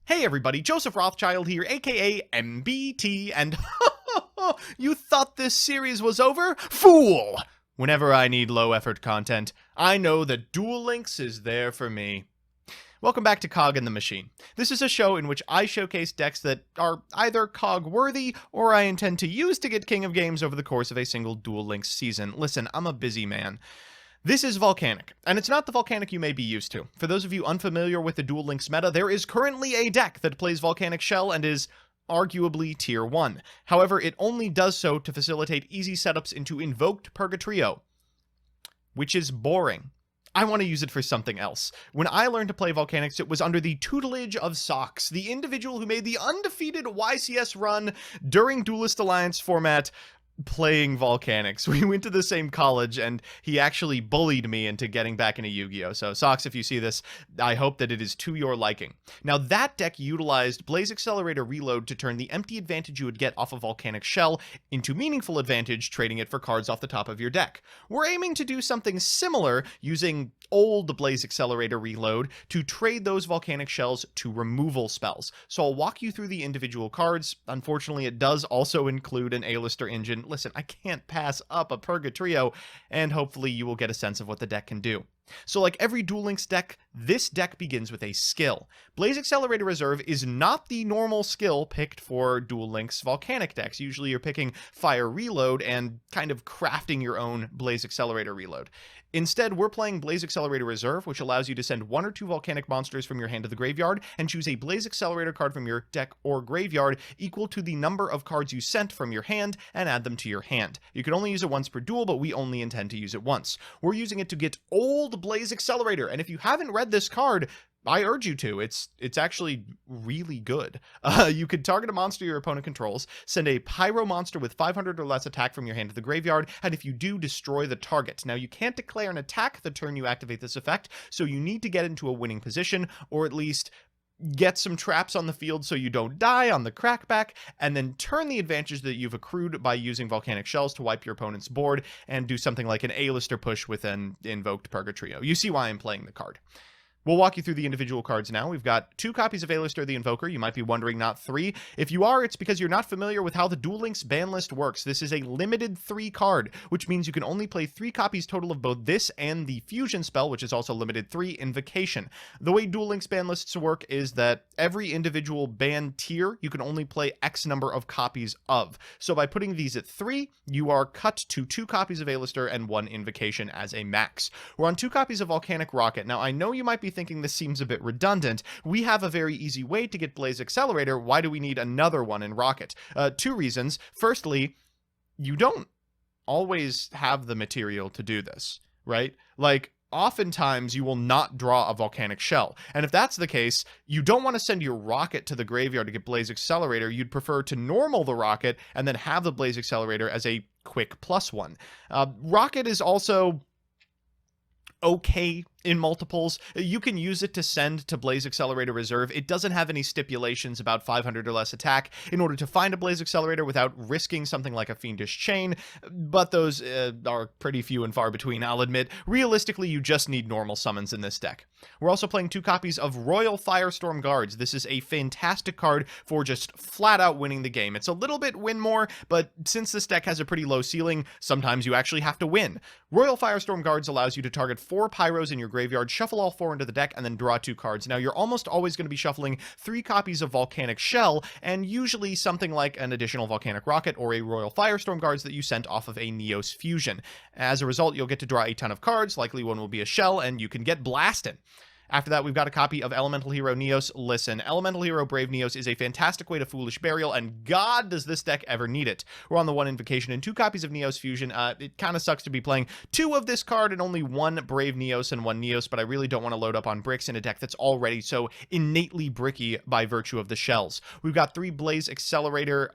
Hey everybody, Joseph Rothschild here, aka MBT, and you thought this series was over? Fool! Whenever I need low-effort content, I know that Duel Links is there for me. Welcome back to KoG and the Machine. This is a show in which I showcase decks that are either KoG-worthy, or I intend to use to get King of Games over the course of a single Duel Links season. Listen, I'm a busy man. This is Volcanic, and it's not the Volcanic you may be used to. For those of you unfamiliar with the Duel Links meta, there is currently a deck that plays Volcanic Shell and is arguably tier 1. However, it only does so to facilitate easy setups into Invoked Purgatrio, which is boring. I want to use it for something else. When I learned to play Volcanics, it was under the tutelage of Sox, the individual who made the undefeated YCS run during Duelist Alliance format, playing Volcanics. We went to the same college, and he actually bullied me into getting back into Yu-Gi-Oh! So, Sox, if you see this, I hope that it is to your liking. Now, that deck utilized Blaze Accelerator Reload to turn the empty advantage you would get off a Volcanic Shell into meaningful advantage, trading it for cards off the top of your deck. We're aiming to do something similar using old Blaze Accelerator Reload to trade those Volcanic Shells to removal spells. So I'll walk you through the individual cards. Unfortunately, it does also include an A-lister engine. Listen, I can't pass up a Purgatrio, and hopefully you will get a sense of what the deck can do. So like every Duel Links deck, this deck begins with a skill. Blaze Accelerator Reserve is not the normal skill picked for Duel Links Volcanic decks. Usually you're picking Fire Reload and kind of crafting your own Blaze Accelerator Reload. Instead, we're playing Blaze Accelerator Reserve, which allows you to send 1 or 2 Volcanic monsters from your hand to the graveyard and choose a Blaze Accelerator card from your deck or graveyard equal to the number of cards you sent from your hand and add them to your hand. You can only use it once per duel, but we only intend to use it once. We're using it to get old Blaze Accelerator, and if you haven't read this card, I urge you to. It's actually really good. You could target a monster your opponent controls, send a Pyro monster with 500 or less attack from your hand to the graveyard, and if you do, destroy the target. Now, you can't declare an attack the turn you activate this effect, so you need to get into a winning position, or at least get some traps on the field so you don't die on the crackback, and then turn the advantage that you've accrued by using Volcanic Shells to wipe your opponent's board and do something like an A-lister push with an Invoked Purgatrio. You see why I'm playing the card. We'll walk you through the individual cards now. We've got 2 copies of A-Lister the Invoker. You might be wondering, not 3. If you are, it's because you're not familiar with how the Duel Links ban list works. This is a limited 3 card, which means you can only play 3 copies total of both this and the Fusion spell, which is also limited 3, Invocation. The way Duel Links ban lists work is that every individual ban tier, you can only play X number of copies of. So by putting these at 3, you are cut to 2 copies of A-Lister and 1 Invocation as a max. We're on 2 copies of Volcanic Rocket. Now, I know you might be thinking this seems a bit redundant. We have a very easy way to get Blaze Accelerator. Why do we need another one in Rocket? 2 reasons. Firstly, you don't always have the material to do this, right? Like, oftentimes you will not draw a Volcanic Shell. And if that's the case, you don't want to send your Rocket to the graveyard to get Blaze Accelerator. You'd prefer to normal the Rocket and then have the Blaze Accelerator as a quick +1. Rocket is also okay in multiples. You can use it to send to Blaze Accelerator Reserve. It doesn't have any stipulations about 500 or less attack in order to find a Blaze Accelerator without risking something like a Fiendish Chain, but those are pretty few and far between, I'll admit. Realistically, you just need normal summons in this deck. We're also playing 2 copies of Royal Firestorm Guards. This is a fantastic card for just flat out winning the game. It's a little bit win more, but since this deck has a pretty low ceiling, sometimes you actually have to win. Royal Firestorm Guards allows you to target 4 Pyros in your graveyard, shuffle all 4 into the deck, and then draw 2 cards. Now, you're almost always going to be shuffling 3 copies of Volcanic Shell, and usually something like an additional Volcanic Rocket or a Royal Firestorm Guards that you sent off of a Neos Fusion. As a result, you'll get to draw a ton of cards, likely one will be a Shell, and you can get blasted. After that, we've got a copy of Elemental Hero Neos. Listen, Elemental Hero Brave Neos is a fantastic way to Foolish Burial, and God, does this deck ever need it. We're on the 1 Invocation and 2 copies of Neos Fusion. It kind of sucks to be playing 2 of this card and only 1 Brave Neos and 1 Neos, but I really don't want to load up on bricks in a deck that's already so innately bricky by virtue of the shells. We've got 3 Blaze Accelerator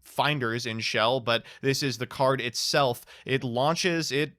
Finders in Shell, but this is the card itself. It launches, it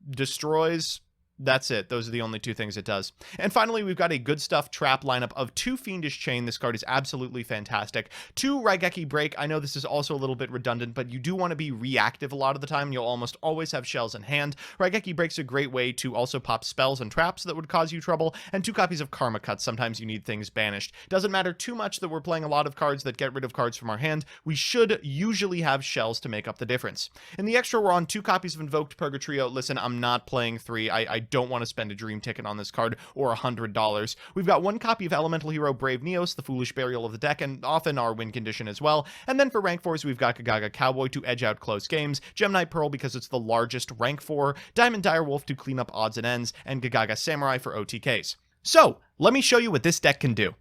destroys, That's it. Those are the only two things it does. And finally, we've got a good stuff trap lineup of 2 Fiendish Chain. This card is absolutely fantastic. 2 Raigeki Break. I know this is also a little bit redundant, but you do want to be reactive a lot of the time. You'll almost always have shells in hand. Raigeki Break's a great way to also pop spells and traps that would cause you trouble, and 2 copies of Karma Cut. Sometimes you need things banished. Doesn't matter too much that we're playing a lot of cards that get rid of cards from our hand. We should usually have shells to make up the difference. In the extra, we're on 2 copies of Invoked Purgatrio. Listen, I'm not playing 3. I don't want to spend a dream ticket on this card or $100. We've got 1 copy of Elemental Hero Brave Neos, the Foolish Burial of the deck, and often our win condition as well. And then for rank 4s, we've got Kagaga Cowboy to edge out close games, Gemini Pearl because it's the largest rank 4, Diamond Direwolf to clean up odds and ends, and Gagaga Samurai for OTKs. So, let me show you what this deck can do.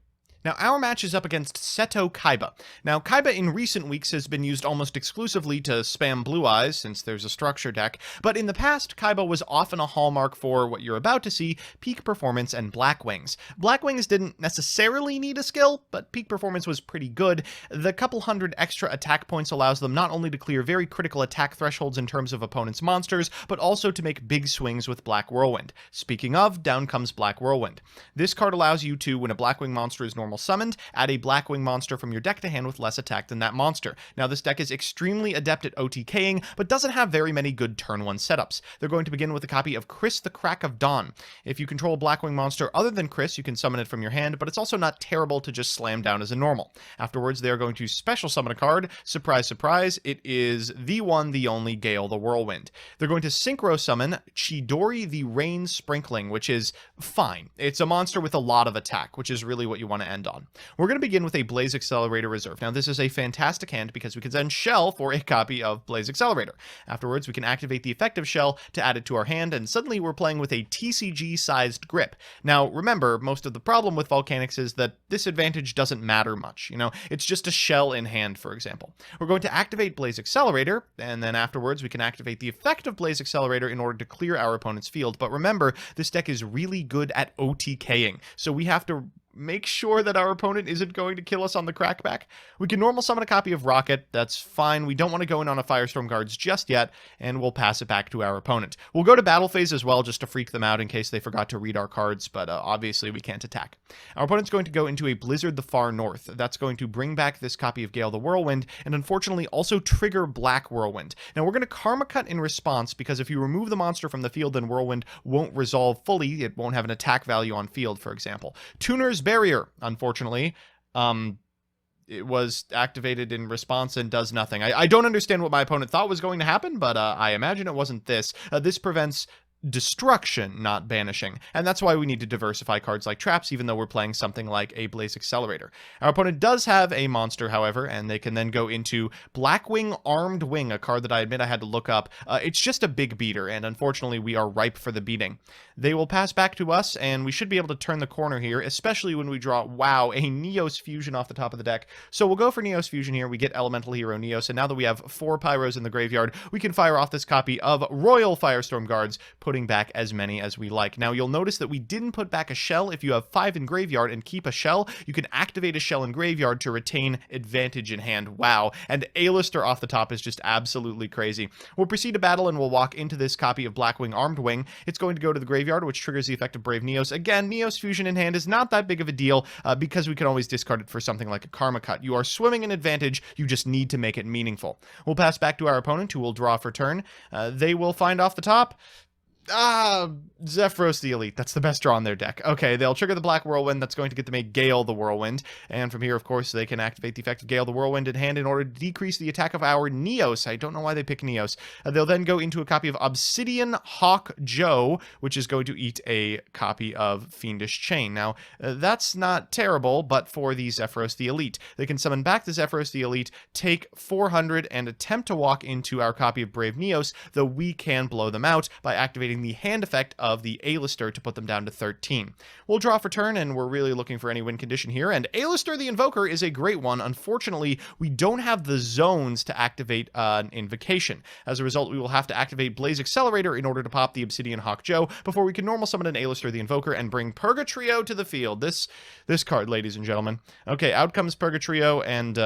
Now, our match is up against Seto Kaiba. Now, Kaiba in recent weeks has been used almost exclusively to spam Blue Eyes, since there's a structure deck, but in the past, Kaiba was often a hallmark for what you're about to see, Peak Performance and Black Wings. Black Wings didn't necessarily need a skill, but Peak Performance was pretty good. The couple hundred extra attack points allows them not only to clear very critical attack thresholds in terms of opponents' monsters, but also to make big swings with Black Whirlwind. Speaking of, down comes Black Whirlwind. This card allows you to, when a Black Wing monster is normal summoned, add a Blackwing monster from your deck to hand with less attack than that monster. Now, this deck is extremely adept at OTKing, but doesn't have very many good turn 1 setups. They're going to begin with a copy of Chris the Crack of Dawn. If you control a Blackwing monster other than Chris, you can summon it from your hand, but it's also not terrible to just slam down as a normal. Afterwards, they are going to special summon a card. Surprise, surprise, it is the one, the only Gale the Whirlwind. They're going to synchro summon Chidori the Rain Sprinkling, which is fine. It's a monster with a lot of attack, which is really what you want to end on. We're going to begin with a Blaze Accelerator Reserve. Now, this is a fantastic hand because we can then shell for a copy of Blaze Accelerator. Afterwards, we can activate the effective shell to add it to our hand, and suddenly we're playing with a TCG-sized grip. Now, remember, most of the problem with Volcanics is that this advantage doesn't matter much. You know, it's just a shell in hand, for example. We're going to activate Blaze Accelerator, and then afterwards we can activate the effect of Blaze Accelerator in order to clear our opponent's field. But remember, this deck is really good at OTKing, so we have to make sure that our opponent isn't going to kill us on the crackback. We can normal summon a copy of Rocket. That's fine. We don't want to go in on a Firestorm Guards just yet, and we'll pass it back to our opponent. We'll go to battle phase as well, just to freak them out in case they forgot to read our cards, but obviously we can't attack. Our opponent's going to go into a Blizzard the Far North. That's going to bring back this copy of Gale the Whirlwind, and unfortunately also trigger Black Whirlwind. Now, we're going to Karma Cut in response, because if you remove the monster from the field, then Whirlwind won't resolve fully. It won't have an attack value on field, for example. Tuner's Barrier, unfortunately, it was activated in response and does nothing. I don't understand what my opponent thought was going to happen, but I imagine it wasn't this. This prevents destruction, not banishing, and that's why we need to diversify cards like traps, even though we're playing something like a Blaze Accelerator. Our opponent does have a monster, however, and they can then go into Blackwing Armed Wing, a card that I admit I had to look up. It's just a big beater, and unfortunately we are ripe for the beating. They will pass back to us, and we should be able to turn the corner here, especially when we draw, wow, a Neos Fusion off the top of the deck. So we'll go for Neos Fusion here. We get Elemental Hero Neos, and now that we have 4 Pyros in the graveyard, we can fire off this copy of Royal Firestorm Guards, putting back as many as we like. Now, you'll notice that we didn't put back a shell. If you have 5 in graveyard and keep a shell, you can activate a shell in graveyard to retain advantage in hand. Wow. And A-lister off the top is just absolutely crazy. We'll proceed to battle, and we'll walk into this copy of Blackwing Armed Wing. It's going to go to the graveyard, which triggers the effect of Brave Neos. Again, Neos Fusion in hand is not that big of a deal because we can always discard it for something like a Karma Cut. You are swimming in advantage. You just need to make it meaningful. We'll pass back to our opponent, who will draw for turn. They will find off the top Zephyros the Elite. That's the best draw on their deck. Okay, they'll trigger the Black Whirlwind. That's going to get them a Gale the Whirlwind. And from here, of course, they can activate the effect of Gale the Whirlwind in hand in order to decrease the attack of our Neos. I don't know why they pick Neos. They'll then go into a copy of Obsidian Hawk Joe, which is going to eat a copy of Fiendish Chain. Now, that's not terrible, but for the Zephyros the Elite. They can summon back the Zephyros the Elite, take 400, and attempt to walk into our copy of Brave Neos, though we can blow them out by activating the hand effect of the A-lister to put them down to 13. We'll draw for turn, and we're really looking for any win condition here, and A-lister the Invoker is a great one. Unfortunately, we don't have the zones to activate an Invocation. As a result, we will have to activate Blaze Accelerator in order to pop the Obsidian Hawk Joe before we can normal summon an A-lister the Invoker and bring Purgatrio to the field. This card, ladies and gentlemen. Okay, out comes Purgatrio, and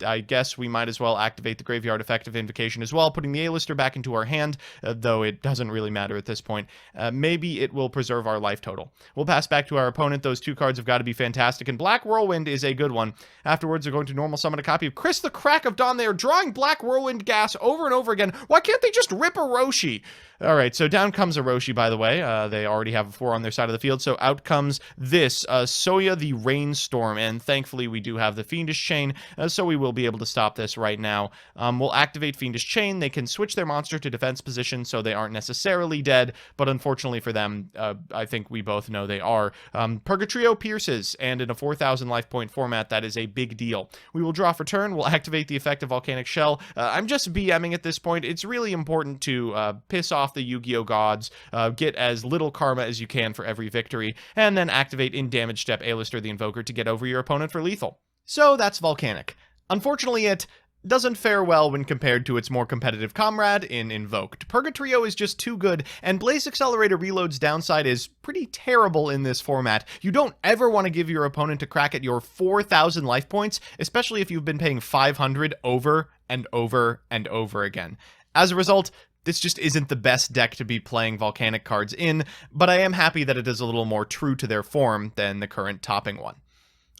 I guess we might as well activate the Graveyard effect of Invocation as well, putting the A-lister back into our hand, though it doesn't really matter at this this point. Maybe it will preserve our life total. We'll pass back to our opponent. Those 2 cards have got to be fantastic, and Black Whirlwind is a good one. Afterwards, they're going to normal summon a copy of Chris the Crack of Dawn. They are drawing Black Whirlwind gas over and over again. Why can't they just rip a Roshi? All right, so down comes a Roshi, by the way. They already have a 4 on their side of the field, so out comes this, Soya the Rainstorm, and thankfully we do have the Fiendish Chain, so we will be able to stop this right now. We'll activate Fiendish Chain. They can switch their monster to defense position, so they aren't necessarily dead, but unfortunately for them, I think we both know they are. Purgatrio pierces, and in a 4,000 life point format, that is a big deal. We will draw for turn. We'll activate the effect of Volcanic Shell. I'm just BMing at this point. It's really important to piss off the Yu-Gi-Oh gods, get as little karma as you can for every victory, and then activate in damage step A-Lister the Invoker to get over your opponent for lethal. So that's Volcanic. Unfortunately, it doesn't fare well when compared to its more competitive comrade in Invoked. Purgatrio is just too good, and Blaze Accelerator Reload's downside is pretty terrible in this format. You don't ever want to give your opponent a crack at your 4,000 life points, especially if you've been paying 500 over and over and over again. As a result, this just isn't the best deck to be playing Volcanic cards in, but I am happy that it is a little more true to their form than the current topping one.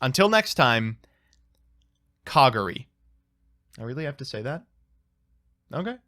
Until next time, KoGery. I really have to say that? Okay.